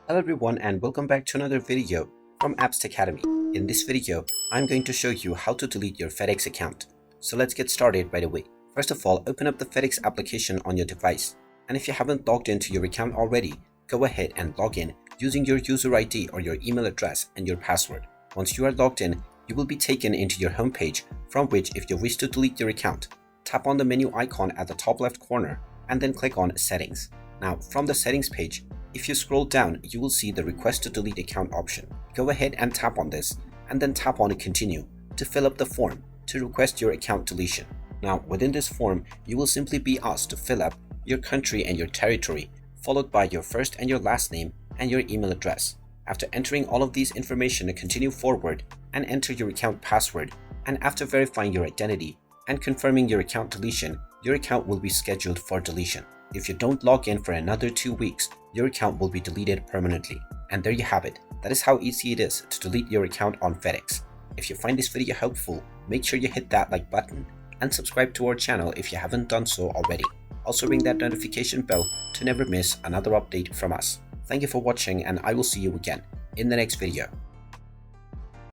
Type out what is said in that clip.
Hello everyone and welcome back to another video from Apps Academy. In this video, I'm going to show you how to delete your Fedex account. So let's get started right away. First of all, open up the Fedex application on your device. And if you haven't logged into your account already, go ahead and log in using your user ID or your email address and your password. Once you are logged in, you will be taken into your home page, from which if you wish to delete your account, tap on the menu icon at the top left corner and then click on Settings. Now from the Settings page, if you scroll down, you will see the Request to Delete Account option. Go ahead and tap on this and then tap on Continue to fill up the form to request your account deletion. Now within this form, you will simply be asked to fill up your country and your territory, followed by your first and your last name and your email address. After entering all of these information, continue forward and enter your account password, and after verifying your identity and confirming your account deletion, your account will be scheduled for deletion. If you don't log in for another 2 weeks, your account will be deleted permanently. And there you have it. That is how easy it is to delete your account on Fedex. If you find this video helpful, make sure you hit that like button and subscribe to our channel if you haven't done so already. Also ring that notification bell to never miss another update from us. Thank you for watching, and I will see you again in the next video.